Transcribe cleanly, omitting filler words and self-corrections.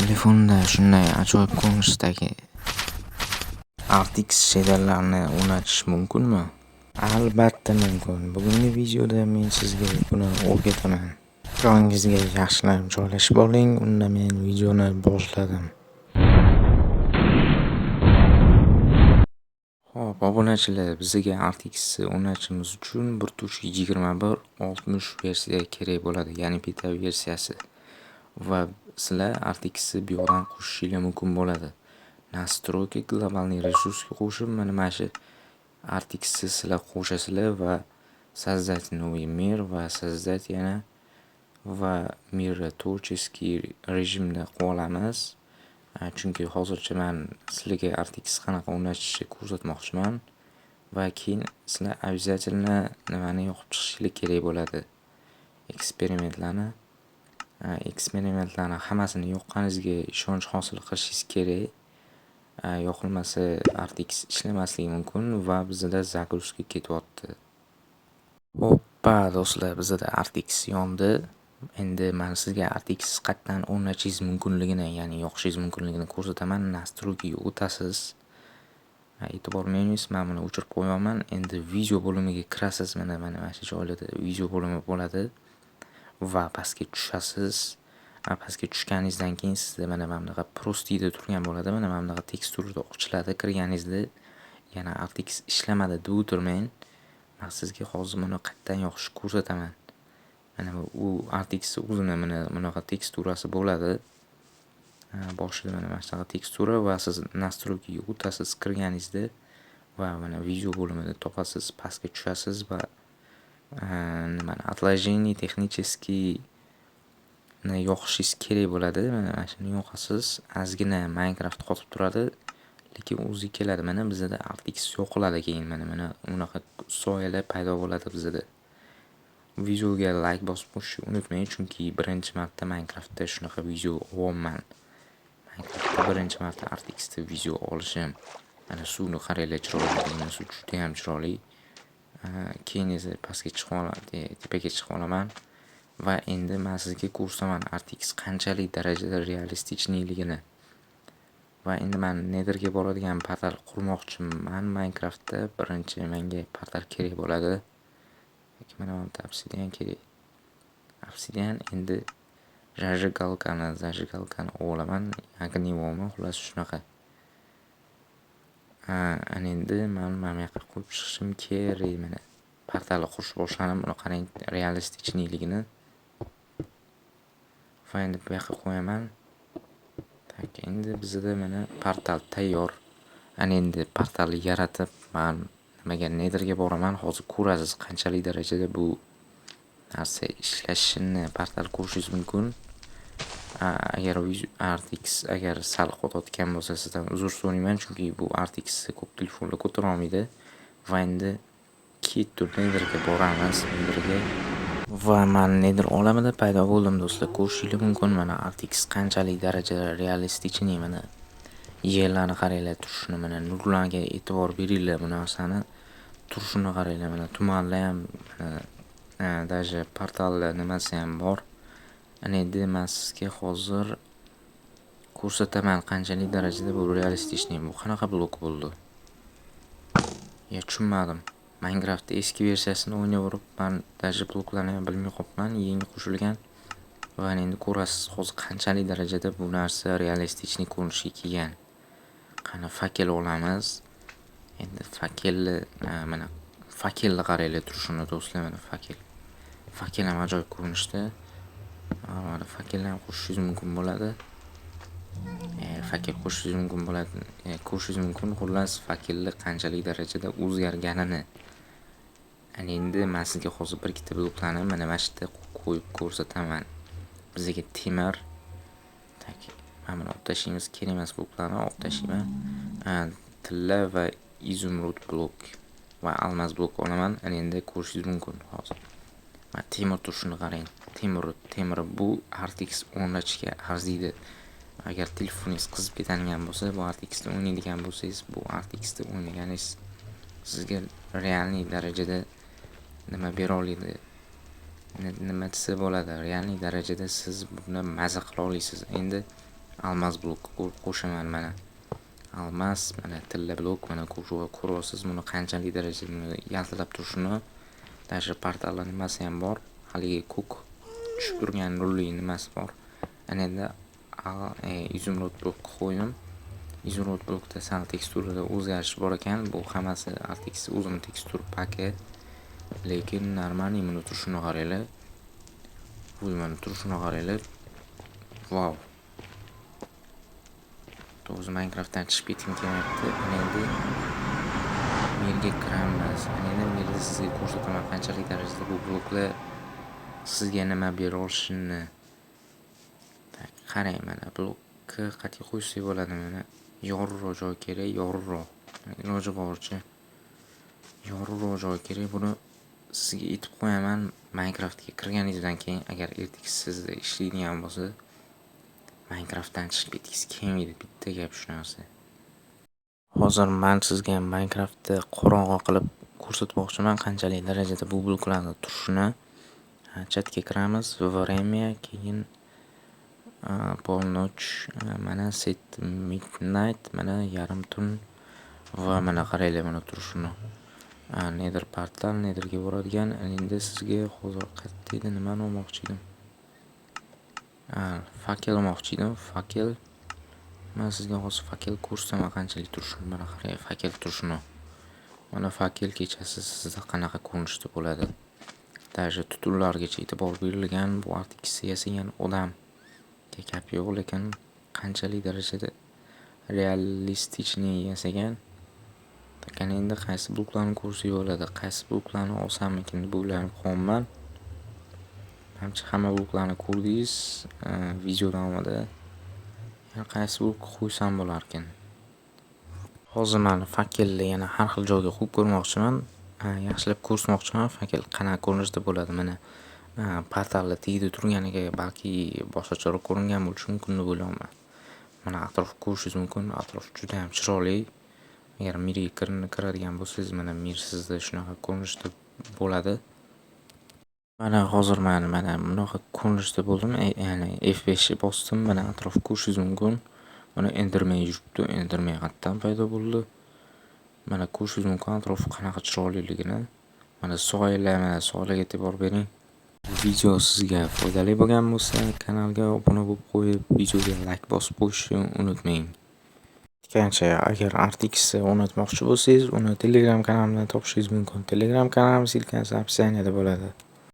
Telefonda shunday ajoyib ko'rinishdagi RTX shaderlarni o'rnatish mumkinmi? Albatta mumkin. Bugungi videoda men sizga buni o'rgataman. Joyingizga yaxshilab joylashib oling, unda men videoni boshladim. Xo'p, obunachilar, bizga RTX o'rnatishimiz uchun 1.21.60 versiya kerak bo'ladi, ya'ni beta versiyasi. Va sizlar RTX bu yoqdan qo'shishingiz mumkin bo'ladi. Настройки globalniy resursga qo'shib, mana shu RTX sizlar qo'shasizlar va создать новый мир va создать yana va миротворческий rejimda qolamiz. Chunki hozircha men sizlarga RTX qanaqa o'rnatishni ko'rsatmoqchiman va keyin sizlar обязательно nimani yoqib chiqishingiz kerak bo'ladi. Eksperimentlarni hammasini yoqqaningizga ishonch hosil qilishingiz kerak. Yoqilmasa RTX ishlamasligi mumkin va bizda загрузка ketyapti. Hoppa do'stlar, bizda RTX yondi. Endi men sizga RTX qayerdan o'rnatishingiz mumkinligini, ya'ni yoqishingiz mumkinligini ko'rsataman. Настройкаga o'tasiz. E'tibor bermaysiz, men buni o'chirib qo'yaman. Endi video bo'limiga kirasiz. Mana shu joylarda video bo'limi bo'ladi va pastga tushasiz. Pastga tushganingizdan keyin sizda mana bunaqa prostida turgan bo'ladi. Mana bunaqa teksturada ochiladi. Kirganingizda yana RTX ishlamadi deb o'tirmang. Men sizga hozir buni qayerdan yoqishni ko'rsataman. Mana bu RTX o'zini mana bunaqa teksturasi bo'ladi. Boshida mana shunaqa tekstura va siz настройкаga o'tasiz kirganingizda va mana video bo'limida topasiz, pastga tushasiz va nimani отложение технический ni yoqishingiz kerak bo'ladi. Mana shuni yoqasiz. Ozgina Minecraft qotib turadi, lekin o'zi keladi. Mana bizda RTX yoqiladi keyin mana unaqa soyalar paydo bo'ladi bizda. Videoga like bosib qo'yishni unutmang, chunki birinchi marta Minecraftda shunaqa video olyapman. Minecraftda birinchi marta RTX da video olishim. Mana suvni qaranglar, chiroyli, suv juda ham chiroyli. Keyin esa pastga chiqib olaman, tepaga chiqib olaman va endi men sizga ko'rsataman RTX qanchalik darajada realistichligini. Va endi men Netherga boradigan portal qurmoqchiman. Minecraftda birinchi menga portal kerak bo'ladi. Mana bu obsidian kerak. Obsidian endi zажигалкani olaman. Огневоmi, xullas shunaqa. Ana endi men mana yoqqa qo'yib chiqishim kerak. Mana portalni qurish boshladim. Buni qarang realistichligini. Va endi bu yoqqa qo'yaman. Tak, endi bizda mana portal tayyor. Ana endi portalni yaratib, men nimaga Netherga boraman. Hozir ko'rasiz qanchalik darajada bu narsa ishlashini portal ko'rishingiz mumkin. Agar RTX agar sal qotayotgan bo'lsa, sizdan uzr so'rayman, chunki bu RTX ko'p telefonda ko'tara olmaydi. Va endi Netherga boramiz. Va men Nether olamida paydo bo'ldim do'stlar. Ko'rishingiz mumkin mana RTX qanchalik darajada realistichni. Mana yerlarni qaranglar, turishini, mana nurlarga e'tibor beringlar. Bu narsani turishini qaranglar. Mana tumanlar ham, даже portalda nimasi ham bor. Ana endi men sizga hozir ko'rsataman qanchalik darajada bu realistichni. Bu qanaqa blok bo'ldi? Tushunmadim. Minecraft eski versiyasini o'ynaverib, men даже bloklarni ham bilmay qolibman, yangi qo'shilgan. Va endi ko'rasiz hozir qanchalik darajada bu narsa realistichni ko'rinishga kelgan. Qani fakel olamiz. Endi fakelni mana fakelni qaranglar turishini do'stlar, mana fakel. Fakel ham ajoyib ko'rinishda. Mana fakelni ham qo'shishingiz mumkin bo'ladi. Fakel qo'shishingiz mumkin bo'ladi. Ko'rishingiz mumkin, xullas fakelni qanchalik darajada o'zgarganini. Ana endi men sizga hozir bir ikkita bloklarni mana shu yerda qo'yib ko'rsataman. Bizga temir, tak, mana buni olib tashlaymiz, kerak emas bloklarni olib tashlayman. Tilla va izumrud blok va almaz blok olaman. Ana endi ko'rishingiz mumkin hozir. Mana temir turishini qarang. Temir bu RTX o'rnatishga arziydi. Agar telefoningiz qizib ketadigan bo'lsa, bu RTX da o'ynaydigan bo'lsangiz, bu RTX da o'ynaganingiz sizga realniy darajada nima bera oladi. Nima desa bo'ladi? Realniy darajada siz buni maza qila olasiz. Endi almas blok qo'shaman mana. Almas, mana tilla blok, mana ko'ryapsiz buni qanchalik darajada yaltirab turishini. Dasha portallar nimasi ham bor. Haligi ko'k tushib turgan nurli nimasi bor. Ana endi izumrud blok qo'ydim. Izumrud blokda sal teksturada o'zgarish bor ekan. Bu hammasi RTX o'zining tekstur paki. Lekin normal buni turishini qaranglar. Buni turishini qaranglar. Wow. To'g'ri Minecraftdan chiqib ketgim kelyapti. Endi menga kiramiz. Endi men sizga ko'rsataman qanchalik darajada bu bloklar sizga nima bera olishini. Qarang mana blokka qat'iy qo'ysak bo'ladi mana. Yorug'roq joy kerak, yorug'roq. Iloji boricha yorug'roq joy kerak. Buni sizga aytib qo'yaman. Minecraftga kirganingizdan keyin agar RTX sizda ishlaydigan bo'lsa, Minecraftdan chiqib ketgingiz kelmaydi. Bitta gap shu narsa. Hozir men sizga Minecraftni qorong'i qilib ko'rsatmoqchiman qanchalik darajada bu bloklarni turishini. Chatga kiramiz, время, keyin polnoch, mana set midnight, mana yarim tun va mana qaranglar mana turishini. Nether portal, netherga boradigan. Endi sizga hozir qayerda nimani olmoqchi edim? Fakel olmoqchi edim, fakel. Men sizga hozir fakel ko'rsataman qanchalik turishini. Mana qarang, fakel turishini. Mana fakel kechasi sizda qanaqa ko'rinishda bo'ladi. Даже tutunlargacha e'tibor berilgan. Bu RTX yasagan odam gap yo'q, lekin qanchalik darajada realistichniy yasagan. Qani endi qaysi bloklarni ko'rsak bo'ladi, qaysi bloklarni olsammikin deb o'ylab qolman. Menimcha hamma bloklarni ko'rdingiz video davomida. Qaysi blok qo'ysam bo'lar ekan. Hozir men fakelni yana har xil joyga qo'yib ko'rmoqchiman. Yaxshilab ko'rsatmoqchiman fakel qanaqa ko'rinishda bo'ladi. Mana portalda tegib turganiga balki boshqacharoq ko'ringan bo'lishi mumkin deb o'ylayman. Mana atrof ko'rishingiz mumkin. Atrof juda ham chiroyli. Agar mirga kiradigan bo'lsangiz, mana mir sizda shunaqa ko'rinishda bo'ladi. Mana hozir men mana bunaqa ko'rinishda bo'ldim. Ya'ni F5 bosdim. Mana atrof ko'rishingiz mumkin. Mana Enderman yuribdi. Enderman qayerdan paydo bo'ldi? Mana ko'rishingiz mumkin atrof qanaqa chiroyliligini. Mana soylarga e'tibor bering. Video sizga foydali bo'lgan bo'lsa, kanalga obuna bo'lib qo'yib, videoga like bosib qo'yishni unutmang. Agar RTX o'rnatmoqchi bo'lsangiz, uni Telegram kanalimdan topishingiz mumkin. Telegram kanalim silkasi opsiyasida bo'ladi.